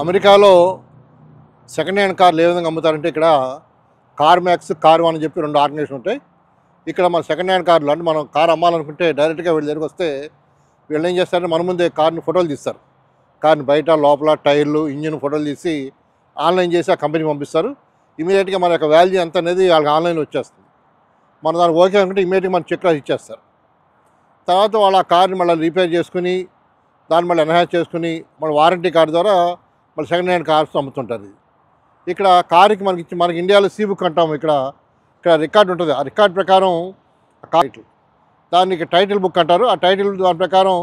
అమెరికాలో second hand కార్లు ఏ విధంగా అమ్ముతారంటే ఇక్కడ కార్మాక్స్, కార్1 అని చెప్పి 2 ఆర్గనైజేషన్ ఉంటాయి. ఇక్కడ మన సెకండ్ హ్యాండ్ కార్లు అంటే మనం కార్ అమ్మాలనుకుంటే డైరెక్ట్గా వీళ్ళ దగ్గరికి వస్తే వీళ్ళు ఏం చేస్తారంటే మన ముందే కార్ని ఫోటోలు తీస్తారు. కార్ని బయట లోపల టైర్లు ఇంజిన్ ఫోటోలు తీసి ఆన్లైన్ చేసి ఆ కంపెనీకి పంపిస్తారు. ఇమీడియట్గా మన యొక్క వాల్యూ ఎంత అనేది వాళ్ళకి ఆన్లైన్లో వచ్చేస్తుంది. మన దానికి ఓకే అనుకుంటే ఇమీడియట్గా మన చెక్ రాసి ఇచ్చేస్తారు. తర్వాత వాళ్ళు ఆ కార్ని మళ్ళీ రిపేర్ చేసుకుని దాన్ని మళ్ళీ ఎన్హాన్స్ చేసుకుని మన వారంటీ కార్డు ద్వారా మళ్ళీ సెకండ్ హ్యాండ్ కార్స్ అమ్ముతుంటారు. ఇక్కడ కారుకి మనకి ఇండియాలో సీ బుక్ అంటాము. ఇక్కడ రికార్డు ఉంటుంది. ఆ రికార్డు ప్రకారం టైటిల్ దానికి టైటిల్ బుక్ అంటారు. ఆ టైటిల్ దాని ప్రకారం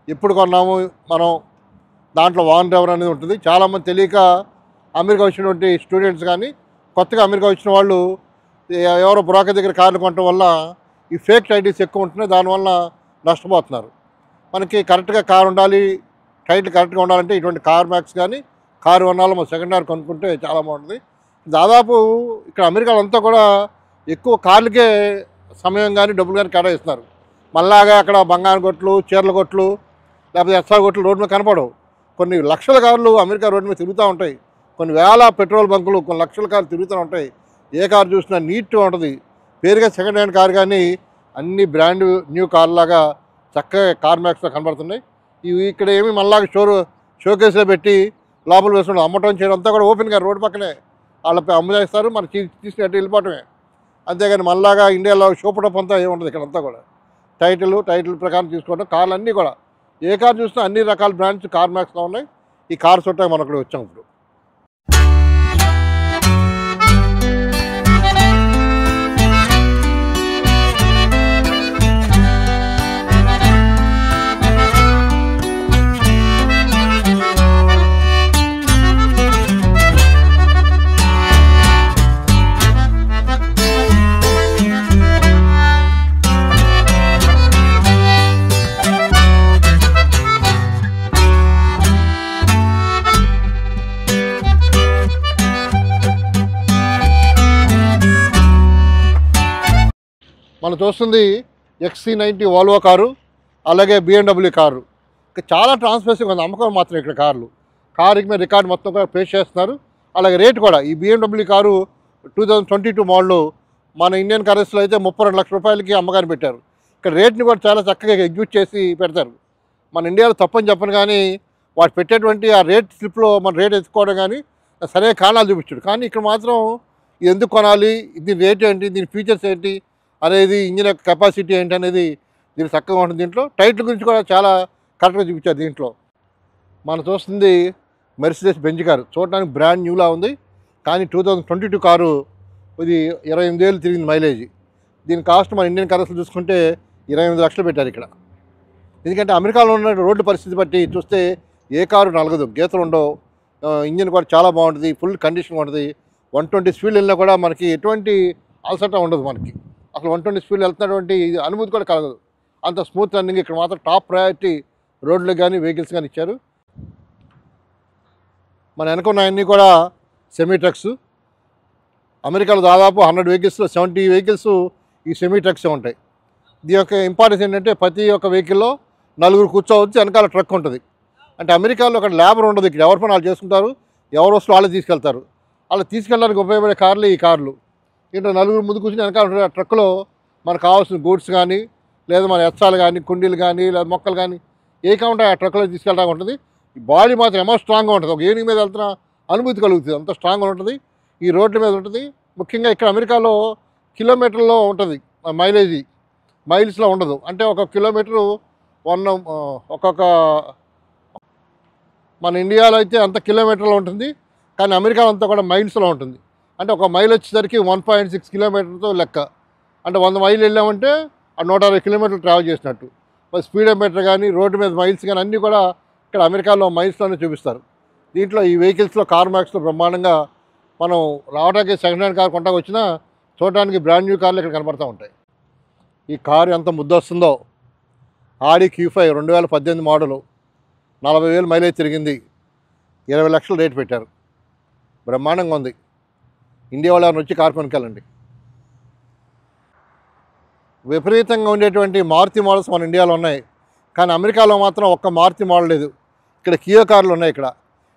ఎప్పుడు కొన్నాము మనం దాంట్లో ఓనర్ ఎవరు అనేది ఉంటుంది. చాలామంది తెలియక అమెరికా వచ్చినటువంటి స్టూడెంట్స్ కానీ కొత్తగా అమెరికా వచ్చిన వాళ్ళు ఎవరో బ్రోకర్ దగ్గర కార్లు కొనడం వల్ల ఈ ఫేక్ టైటిల్స్ ఎక్కువ ఉంటున్నాయి. దానివల్ల నష్టపోతున్నారు. మనకి కరెక్ట్గా కార్ ఉండాలి, టైటిల్ కరెక్ట్గా ఉండాలంటే ఇటువంటి కార్మాక్స్ కానీ కార్1 మన సెకండ్ హ్యాండ్ కొనుక్కుంటే చాలా బాగుంటుంది. దాదాపు ఇక్కడ అమెరికాలో అంతా కూడా ఎక్కువ కార్లకే సమయం కానీ డబ్బులు కానీ కేటాయిస్తున్నారు. మళ్ళాగా అక్కడ బంగారు కొట్లు, చీరల కొట్లు, లేకపోతే ఎస్ఆర్ కొట్లు రోడ్డు మీద కనపడవు. కొన్ని లక్షల కార్లు అమెరికా రోడ్డు మీద తిరుగుతూ ఉంటాయి. కొన్ని వేల పెట్రోల్ బంకులు, కొన్ని లక్షల కార్లు తిరుగుతూ ఉంటాయి. ఏ కారు చూసినా నీట్గా ఉంటుంది. పేరుగా సెకండ్ హ్యాండ్ కార్ కానీ అన్ని బ్రాండ్ న్యూ కార్లాగా చక్కగా కార్మాక్స్లో కనబడుతున్నాయి. ఇవి ఇక్కడ ఏమి మళ్ళాగా షోకేస్లో పెట్టి లోపల వేసుకుంటాం. అమ్మటం చేయడం అంతా కూడా ఓపెన్గా రోడ్డు పక్కనే వాళ్ళపై అమ్ముదేస్తారు. మనం తీసుకున్నట్టు వెళ్ళిపోవటమే. అంతేగాని మళ్ళాగా ఇండియాలో షోపటప్ అంతా ఏముంటుంది. ఇక్కడంతా కూడా టైటిల్ ప్రకారం తీసుకోవడం. కార్లు అన్నీ కూడా ఏ కార్ చూసినా అన్ని రకాల బ్రాండ్స్ కార్మాక్స్లో ఉన్నాయి. ఈ కార్ చూడటానికి మనం ఇక్కడ వచ్చాం. ఇప్పుడు మనం చూస్తుంది XC90 వాల్వో కారు, అలాగే BMW కారు. చాలా ట్రాన్స్పరెన్సీ ఉంది. అమ్మకం మాత్రం ఇక్కడ కారుకి మీద రికార్డు మొత్తం కూడా పేస్ట్ చేస్తున్నారు. అలాగే రేటు కూడా ఈ BMW కారు 2022 మోడల్ మన ఇండియన్ కరెన్సీలో అయితే 32 లక్షల రూపాయలకి అమ్మకాన్ని పెట్టారు. ఇక్కడ రేట్ని కూడా చాలా చక్కగా ఎగ్జిక్యూట్ చేసి పెడతారు. మన ఇండియాలో తప్పని చెప్పను కానీ వాటి పెట్టేటువంటి ఆ రేట్ స్లిప్లో మన రేట్ ఎత్తుకోవడం కానీ సరైన కారణాలు చూపించాడు. కానీ ఇక్కడ మాత్రం ఇది ఎందుకు కొనాలి, దీని రేట్ ఏంటి, దీని ఫీచర్స్ ఏంటి అనేది, ఇంజిన్ యొక్క కెపాసిటీ ఏంటి అనేది దీనికి చక్కగా ఉంటుంది. దీంట్లో టైటిల్ గురించి కూడా చాలా కరెక్ట్గా చూపించారు. దీంట్లో మనం చూస్తుంది మెర్సిడెస్ బెంజ్ కారు. చూడడానికి బ్రాండ్ న్యూలా ఉంది. కానీ 2022 కారు. ఇది 28,000 తిరిగింది మైలేజ్. దీని కాస్ట్ మన ఇండియన్ కరెన్సీ చూసుకుంటే 28 లక్షలు పెట్టారు ఇక్కడ. ఎందుకంటే అమెరికాలో ఉన్న రోడ్డు పరిస్థితి బట్టి చూస్తే ఏ కారు నలగదు, గీతలు ఉండవు. ఇంజిన్ కూడా చాలా బాగుంటుంది, ఫుల్ కండిషన్ ఉంటుంది. 120 స్పీడ్ వెళ్ళినా కూడా మనకి ఎటువంటి అలసట ఉండదు. మనకి అసలు 120 స్పీడ్ వెళ్తున్నటువంటి అనుభూతి కూడా కలగదు. అంత స్మూత్ రన్నింగ్. ఇక్కడ మాత్రం టాప్ ప్రయారిటీ రోడ్లకు కానీ వెహికల్స్ కానీ ఇచ్చారు. మన వెనుకున్నాయన్నీ కూడా సెమీ ట్రక్స్. అమెరికాలో దాదాపు 100 వెహికల్స్లో 70 వెహికల్స్ ఈ సెమీ ట్రక్సే ఉంటాయి. దీని యొక్క ఇంపార్టెన్స్ ఏంటంటే ప్రతి ఒక్క వెహికల్లో 4 కూర్చోవచ్చు, వెనకాల ట్రక్ ఉంటుంది. అంటే అమెరికాలో అక్కడ లేబర్ ఉండదు. ఇక్కడ ఎవరి పని వాళ్ళు చేసుకుంటారు, ఎవరు వస్తూ వాళ్ళే తీసుకెళ్తారు. అలా తీసుకెళ్ళడానికి ఉపయోగపడే కార్లు ఈ కార్లు. ఇంట్లో 4 ముందు కూర్చుని వెనకాల ట్రక్కులో మనకు కావాల్సిన గూడ్స్ కానీ, లేదా మన ఎచ్చాలు కానీ, కుండీలు కానీ, లేదా మొక్కలు కానీ ఏ కావాలంటే ఆ ట్రక్కులో తీసుకెళ్ళడానికి ఉంటుంది. ఈ బాడీ మాత్రం ఏమో స్ట్రాంగ్గా ఉంటుంది. ఒక ఏనుగు మీద వెళ్తున్న అనుభూతి కలుగుతుంది. అంత స్ట్రాంగ్గా ఉంటుంది. ఈ రోడ్ల మీద ఉంటుంది. ముఖ్యంగా ఇక్కడ అమెరికాలో కిలోమీటర్లో ఉంటుంది మైల్స్లో ఉండదు. అంటే ఒక కిలోమీటరు ఒక్కొక్క మన ఇండియాలో అయితే అంత కిలోమీటర్లో ఉంటుంది. కానీ అమెరికాలో అంతా కూడా మైల్స్లో ఉంటుంది. అంటే ఒక మైల్ వచ్చేసరికి 1.6 కిలోమీటర్తో లెక్క. అంటే 100 మైళ్ళు వెళ్ళామంటే ఆ 160 కిలోమీటర్లు ట్రావెల్ చేసినట్టు. మరి స్పీడోమీటర్ కానీ, రోడ్డు మీద మైల్స్ కానీ అన్నీ కూడా ఇక్కడ అమెరికాలో మైల్స్లోనే చూపిస్తారు. దీంట్లో ఈ వెహికల్స్లో కార్మాక్స్లో బ్రహ్మాండంగా మనం రావడానికి సెకండ్ హ్యాండ్ కార్ కొంటాకు వచ్చినా చూడడానికి బ్రాండ్ న్యూ కార్లు ఇక్కడ కనబడుతూ ఉంటాయి. ఈ కారు ఎంత ముద్దు వస్తుందో. ఆడి Q5 2018 మోడలు, 40,000 మైలేజ్ తిరిగింది, 20 లక్షలు రేటు పెట్టారు. బ్రహ్మాండంగా ఉంది. ఇండియా వాళ్ళు వచ్చి కారు కొనుక్కెళ్ళండి. విపరీతంగా ఉండేటువంటి మారుతి మోడల్స్ మన ఇండియాలో ఉన్నాయి. కానీ అమెరికాలో మాత్రం ఒక్క మారుతి మోడల్ లేదు. ఇక్కడ కియా కార్లు ఉన్నాయి. ఇక్కడ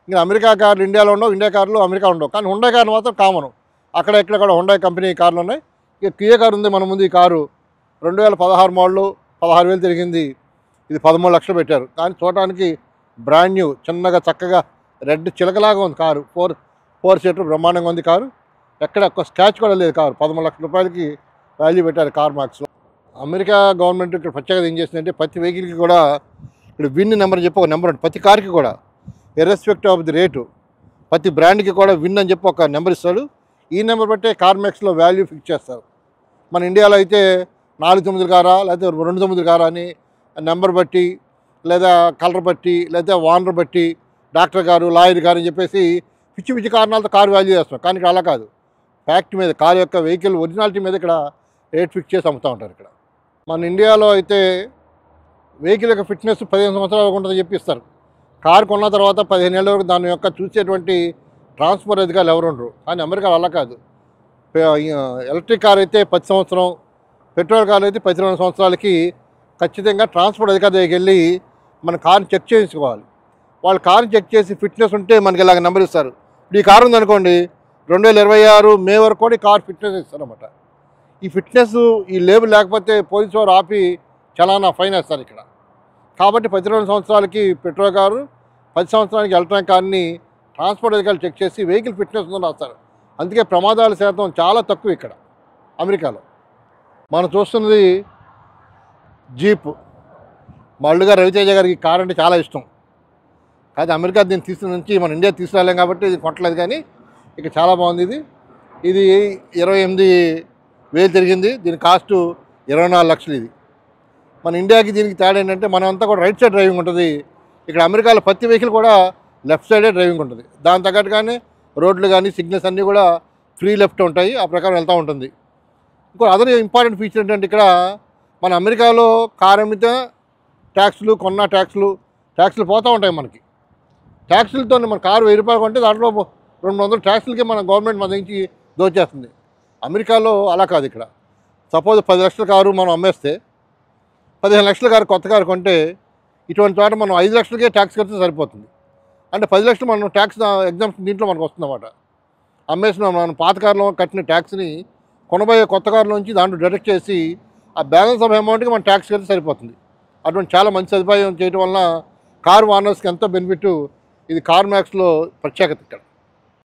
ఇంకా అమెరికా కార్లు ఇండియాలో ఉండవు, ఇండియా కార్లు అమెరికా ఉండవు. కానీ హుండై కార్లు మాత్రం కామను. అక్కడ ఇక్కడ కూడా హుండై కంపెనీ కార్లు ఉన్నాయి. ఇక కియా కారు ఉంది మన ముందు. ఈ కారు 2016 మోడలు, 16,000 తిరిగింది. ఇది 13 లక్షలు పెట్టారు. కానీ చూడటానికి బ్రాండ్ న్యూ, చిన్నగా చక్కగా రెడ్ చిలకలాగా ఉంది కారు. ఫోర్ సీటర్ బ్రహ్మాండంగా ఉంది కారు. ఎక్కడ ఒక్క స్క్రాచ్ కూడా లేదు. కారు 13 లక్షల రూపాయలకి వాల్యూ పెట్టారు కార్మాక్స్లో. అమెరికా గవర్నమెంట్ ఇక్కడ ప్రత్యేకత ఏం చేసిందంటే ప్రతి వెహికల్కి కూడా ఇక్కడ విన్ నెంబర్ అని చెప్పి ఒక నెంబర్ ఉంటుంది. ప్రతి కార్కి కూడా ఇర్రెస్పెక్టివ్ ఆఫ్ ది రేటు ప్రతి బ్రాండ్కి కూడా విన్ అని చెప్పి ఒక నెంబర్ ఇస్తాడు. ఈ నెంబర్ బట్టే కార్మాక్స్లో వాల్యూ ఫిక్స్ చేస్తారు. మన ఇండియాలో అయితే 49 కారా లేకపోతే 29 కారా అని నెంబర్ బట్టి, లేదా కలర్ బట్టి, లేదా ఓనర్ బట్టి, డాక్టర్ గారు, లాయర్ గారు అని చెప్పేసి పిచ్చి పిచ్చి కారణాలతో కారు వాల్యూ చేస్తాం. కానీ ఇక్కడ అలా కాదు. ఫ్యాక్ట్ మీద, కారు యొక్క వెహికల్ ఒరిజినాలిటీ మీద ఇక్కడ రేట్ ఫిక్స్ చేసి అమ్ముతూ ఉంటారు. ఇక్కడ మన ఇండియాలో అయితే వెహికల్ యొక్క ఫిట్నెస్ 15 సంవత్సరాలు ఉంటుందని చెప్పిస్తారు. కారు కొన్న తర్వాత 15 ఏళ్ళ వరకు దాని యొక్క చూసేటువంటి ట్రాన్స్ఫర్ అధికారులు ఎవరు ఉండరు. కానీ అమెరికాలో అలా కాదు. ఎలక్ట్రిక్ కార్ అయితే 10 సంవత్సరం, పెట్రోల్ కార్ అయితే 12 సంవత్సరాలకి ఖచ్చితంగా ట్రాన్స్పోర్ట్ అధికారి దగ్గరికి వెళ్ళి మన కార్ని చెక్ చేయించుకోవాలి. వాళ్ళు కార్ని చెక్ చేసి ఫిట్నెస్ ఉంటే మనకి ఇలాగ నెంబర్ ఇస్తారు. ఇప్పుడు ఈ కారు ఉందనుకోండి, 2026 మే వరకు కూడా ఈ కార్ ఫిట్నెస్ ఇస్తారన్నమాట. ఈ ఫిట్నెస్, ఈ లేబుల్ లేకపోతే పోలీసు వారు ఆపి చలానా ఫైన్ వేస్తారు ఇక్కడ. కాబట్టి 12 సంవత్సరాలకి పెట్రోల్ కారు, 10 సంవత్సరాలకి ఎలక్ట్రానిక్ కార్ని ట్రాన్స్పోర్ట్ అధికారులు చెక్ చేసి వెహికల్ ఫిట్నెస్ ఉందని రాస్తారు. అందుకే ప్రమాదాల శాతం చాలా తక్కువ ఇక్కడ అమెరికాలో. మనం చూస్తున్నది జీప్. మళ్ళుగా రవితేజ గారికి ఈ కార్ అంటే చాలా ఇష్టం. కాదు అమెరికా దీన్ని తీసుకుని నుంచి మన ఇండియా తీసుకురాలేం కాబట్టి ఇది కొట్టలేదు. కానీ ఇక చాలా బాగుంది. ఇది 28,000 తిరిగింది. దీని కాస్ట్ 24 లక్షలు. ఇది మన ఇండియాకి దీనికి తేడా ఏంటంటే మనం అంతా కూడా రైట్ సైడ్ డ్రైవింగ్ ఉంటుంది. ఇక్కడ అమెరికాలో ప్రతి వెహికల్ కూడా లెఫ్ట్ సైడే డ్రైవింగ్ ఉంటుంది. దాని తగ్గట్టుగానే రోడ్లు కానీ సిగ్నల్స్ అన్నీ కూడా ఫ్రీ లెఫ్ట్ ఉంటాయి. ఆ ప్రకారం వెళ్తూ ఉంటుంది. ఇంకో అదర్ ఇంపార్టెంట్ ఫీచర్ ఏంటంటే ఇక్కడ మన అమెరికాలో కార్ అమ్మితే ట్యాక్స్లు, కొన్న ట్యాక్స్లు పోతూ ఉంటాయి మనకి. ట్యాక్సులతో మన కారు 1000 రూపాయలు కొంటే దాంట్లో 200 ట్యాక్సులకి మన గవర్నమెంట్ మన నుంచి దోచేస్తుంది. అమెరికాలో అలా కాదు. ఇక్కడ సపోజ్ 10 లక్షల కారు మనం అమ్మేస్తే 15 లక్షల కారు కొత్త కారు కొంటే ఇటువంటి చోట మనం 5 లక్షలకే ట్యాక్స్ కడితే సరిపోతుంది. అంటే 10 లక్షలు మనం ట్యాక్స్ ఎగ్జామ్షన్ దీంట్లో మనకు వస్తుందన్నమాట. అమ్మేసిన మనం పాత కారులో కట్టిన ట్యాక్స్ని కొనబోయే కొత్త కారులోంచి దాంట్లో డిడక్ట్ చేసి ఆ బ్యాలెన్స్ ఆఫ్ అమౌంట్కి మనం ట్యాక్స్ కడితే సరిపోతుంది. అటువంటి చాలా మంచి సదుపాయం చేయడం వలన కారు ఓనర్స్కి ఎంతో బెనిఫిట్. ఇది కార్మాక్స్లో ప్రత్యేకత ఇక్కడ.